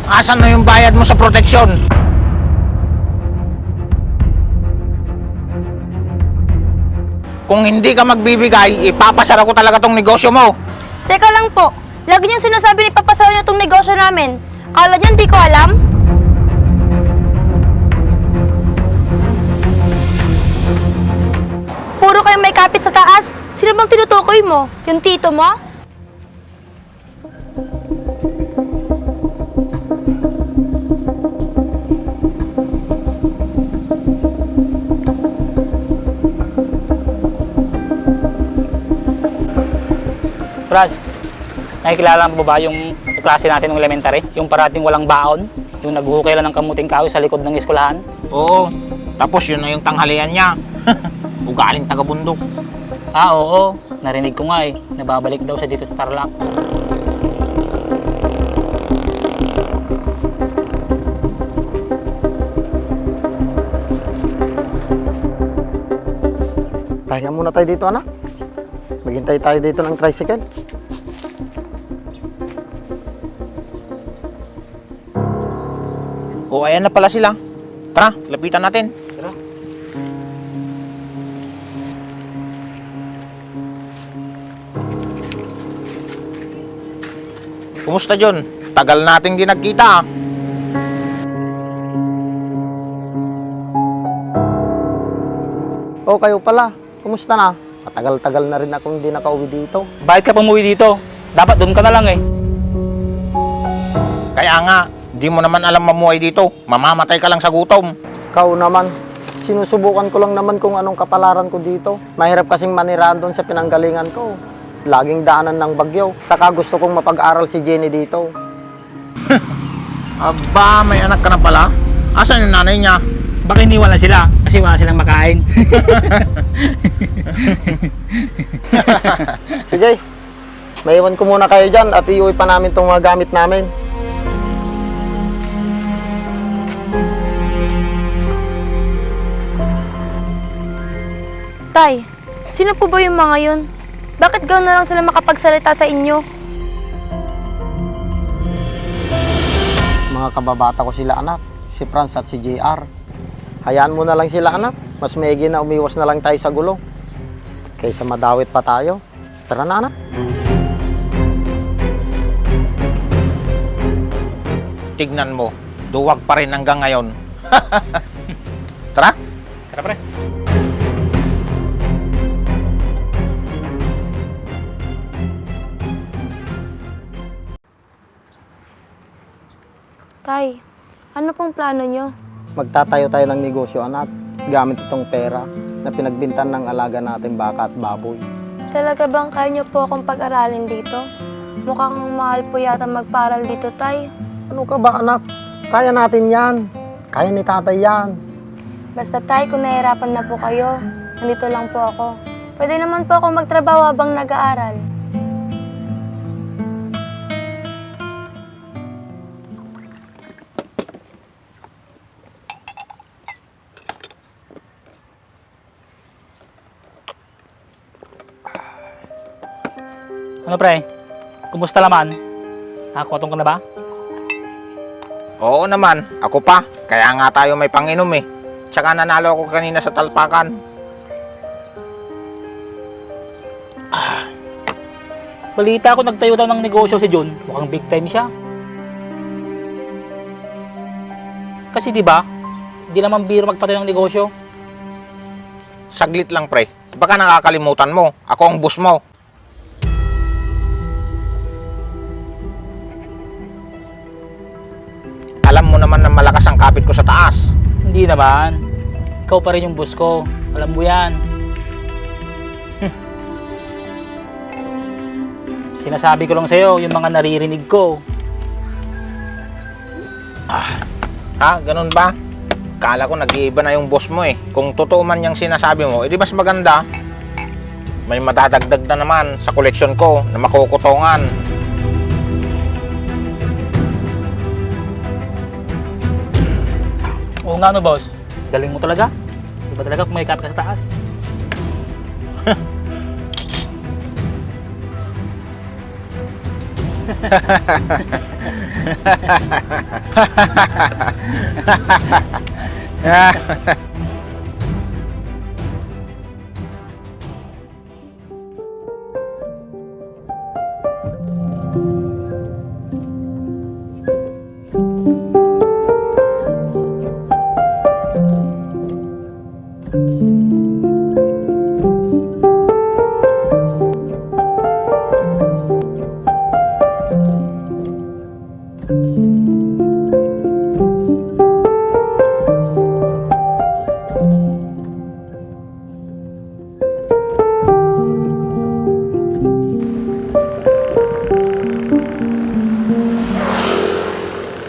Asan na yung bayad mo sa proteksyon? Kung hindi ka magbibigay, ipapasara ko talaga tong negosyo mo. Teka lang po, lagi niyang sinasabi ni Papasaw na itong negosyo namin. Kala niya hindi ko alam? Puro kayo may kapit sa taas. Sino bang tinutukoy mo? Yung tito mo? Pras, nakikilala mo ba yung klase natin ng elementary? Yung parating walang baon? Yung naghuhukay lang ng kamuting kahoy sa likod ng eskwelahan? Oo, tapos yun na yung tanghalian niya. Ugaling taga-bundok. Ah, oo. Narinig ko nga eh. Nababalik daw siya dito sa Tarlac. Pahinga muna tayo dito, anak. Maghintay tayo dito ng tricycle. O, ayan na pala sila. Tara, lapitan natin. Tara. Kumusta, John? Tagal nating di nagkita, ah. O, kayo pala. Kumusta na? Matagal-tagal na rin akong hindi nakauwi dito. Bakit ka pumuwi dito? Dapat doon ka na lang eh. Kaya nga, di mo naman alam mamuhay dito. Mamamatay ka lang sa gutom. Ikaw naman, sinusubukan ko lang naman kung anong kapalaran ko dito. Mahirap kasing manirahan doon sa pinanggalingan ko. Laging daanan ng bagyo. Saka gusto kong mapag-aral si Jenny dito. Aba, may anak ka na pala. Asan yung nanay niya? Baka iniwan na sila kasi wala silang makain. Sige, maiwan ko muna kayo dyan at iuwi pa namin itong mga gamit namin. Tay, sino po ba yung mga yun? Bakit gano'n na lang sila makapagsalita sa inyo? Mga kababata ko sila, anak. Si Franz at si JR. Hayaan mo na lang sila, anak. Mas maigi na umiwas na lang tayo sa gulo. Kaysa madawit pa tayo. Tara na, anak. Tignan mo, duwag pa rin hanggang ngayon. Tara. Tara pre. Tay, ano pong plano nyo? Magtatayo tayo ng negosyo, anak. Gamit itong pera na pinagbintan ng alaga natin baka at baboy. Talaga bang kaya nyo po akong pag-aralin dito? Mukhang mahal po yata magparal dito, Tay. Ano ka ba, anak? Kaya natin yan. Kaya ni tatay yan. Basta, Tay, kung nahihirapan na po kayo, nandito lang po ako. Pwede naman po ako magtrabaho habang nag-aaral. Ano pre? Kumusta naman? Nakakotong ka na ba? Oo naman, ako pa. Kaya nga tayo may panginom eh. Tsaka nanalo ako kanina sa talpakan. Balita ko nagtayo daw ng negosyo si John. Mukhang big time siya. Kasi di ba, di naman biro magpatayo ng negosyo. Saglit lang pre. Baka nakakalimutan mo. Ako ang boss mo. Alam mo naman na malakas ang kapit ko sa taas. Hindi naman. Ikaw pa rin yung boss ko. Alam mo yan. Sinasabi ko lang sa'yo yung mga naririnig ko. Ha? Ganun ba? Kala ko nag-iiba na yung boss mo eh. Kung totoo man yung sinasabi mo, edi mas maganda. May madadagdag na naman sa koleksyon ko na makukutongan. Oo nga no, boss. Galing mo talaga. Iba talaga kung may kapit ka sa taas.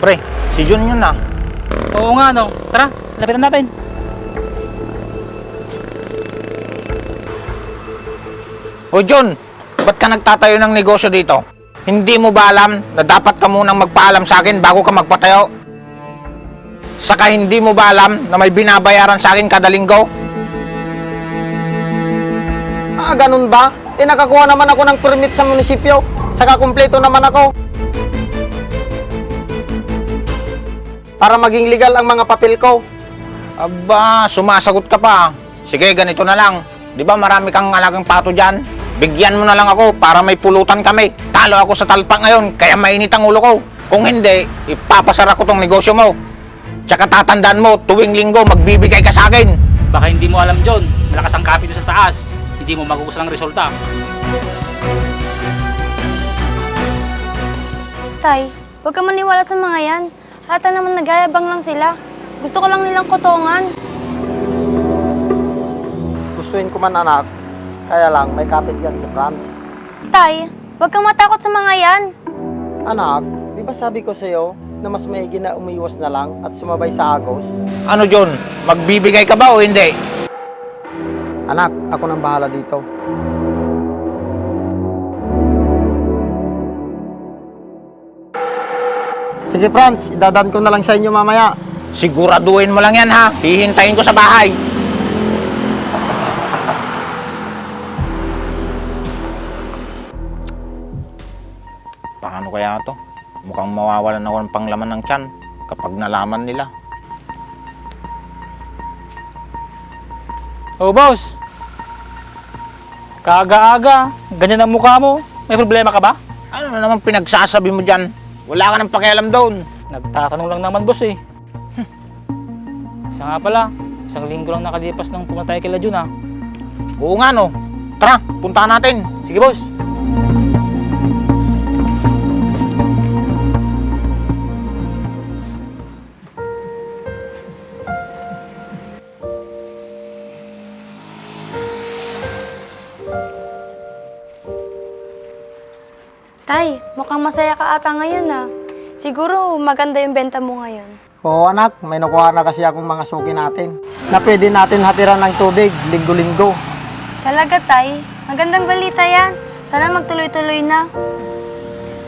Pre, si Jun yun na. Oo nga, no. Tara, lapitan natin. O Jun, ba't ka nagtatayo ng negosyo dito? Hindi mo ba alam na dapat ka munang magpaalam sa akin bago ka magpatayo? Saka hindi mo ba alam na may binabayaran sa akin kada linggo? Ganun ba? Nakakuha naman ako ng permit sa munisipyo. Saka kumpleto naman ako. Para maging legal ang mga papel ko. Aba, sumasagot ka pa. Sige, ganito na lang. Di ba marami kang alagang pato dyan? Bigyan mo na lang ako para may pulutan kami. Talo ako sa talpa ngayon, kaya mainit ang ulo ko. Kung hindi, ipapasara ko tong negosyo mo. Tsaka tatandaan mo, tuwing linggo magbibigay ka sa akin. Baka hindi mo alam, John. Malakas ang kapit sa taas. Hindi mo magugustuhan ng resulta. Tay, huwag ka maniwala sa mga yan. Hata naman nagayabang lang sila. Gusto ko lang nilang kotongan. Gustuin ko man anak. Kaya lang, may kapit yan si Franz. Tay, huwag kang matakot sa mga yan. Anak, di ba sabi ko sa'yo na mas maigi na umiwas na lang at sumabay sa agos? Ano John, magbibigay ka ba o hindi? Anak, ako nang bahala dito. Sige Franz, idadaan ko na lang sa inyo mamaya. Siguraduhin mo lang yan ha. Hihintayin ko sa bahay. Paano kaya to? Mukhang mawawalan ako ng panglaman ng tiyan kapag nalaman nila. Oh, boss. Kaaga-aga. Ganyan ang mukha mo. May problema ka ba? Ano na naman pinagsasabi mo dyan? Wala ka nang pakialam doon. Nagtatanong lang naman, boss eh. Siya nga pala, isang linggo lang nakalipas nang pumatay kila Jun ah. Oo nga no. Tara, puntahan natin. Sige, boss. Tay, mukhang masaya ka ata ngayon ah. Siguro maganda yung benta mo ngayon. Oo anak, may nakuha na kasi akong mga suki natin na pwede natin hatiran ng tubig linggo-linggo. Talaga tay, magandang balita yan. Sana magtuloy-tuloy na.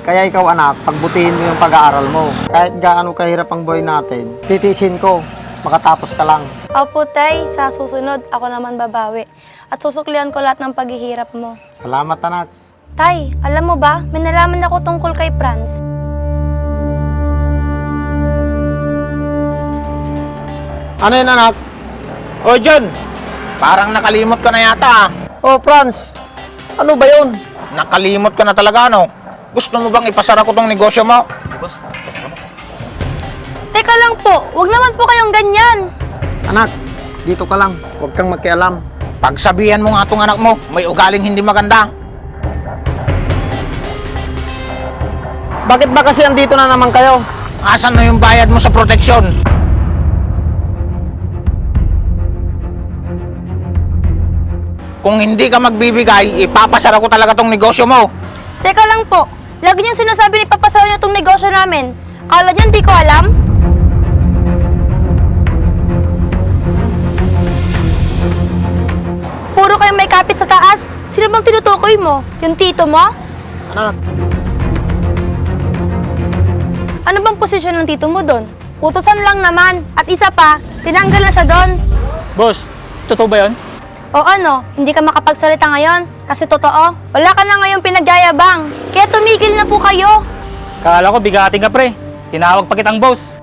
Kaya ikaw anak, pagbutihin mo yung pag-aaral mo. Kahit gaano kahirap ang buhay natin, titiisin ko, makatapos ka lang. Opo tay, sa susunod ako naman babawi. At susuklian ko lahat ng paghihirap mo. Salamat anak. Tay, alam mo ba, may nalaman ako tungkol kay Franz. Ano yun anak? O John, parang nakalimot ka na yata ah. Oh Franz, ano ba yun? Nakalimot ka na talaga no? Gusto mo bang ipasara ko tong negosyo mo? Sige, boss. Pasara mo. Teka lang po, wag naman po kayong ganyan. Anak, dito ka lang, huwag kang makialam. Pagsabihan mo nga tong anak mo, may ugaling hindi maganda. Bakit ba kasi andito na naman kayo? Asan na yung bayad mo sa proteksyon? Kung hindi ka magbibigay, ipapasara ko talaga tong negosyo mo. Teka lang po, lagi niyang sinasabi ni Papa Sawi na itong negosyo namin. Kala niya hindi ko alam? Puro kayo may kapit sa taas. Sino bang tinutukoy mo? Yung tito mo? Anak, Ano bang posisyon ng tito mo doon? Utusan lang naman. At isa pa, tinanggal na siya doon. Boss, totoo ba yun? O ano, hindi ka makapagsalita ngayon? Kasi totoo, wala ka na ngayong pinagyayabang. Kaya tumigil na po kayo. Kala ko bigating ka pre. Tinawag pa kitang boss.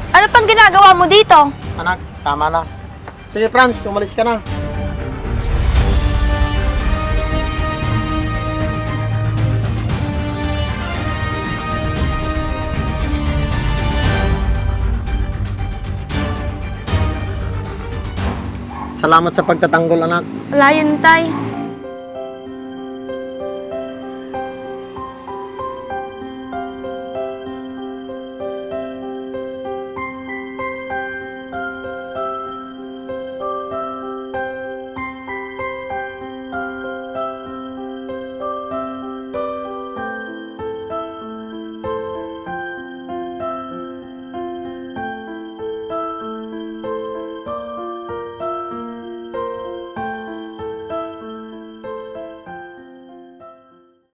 Ano pang ginagawa mo dito? Anak, tama na. Sige, Franz, umalis ka na. Salamat sa pagtatanggol, anak. Wala yun, Tay.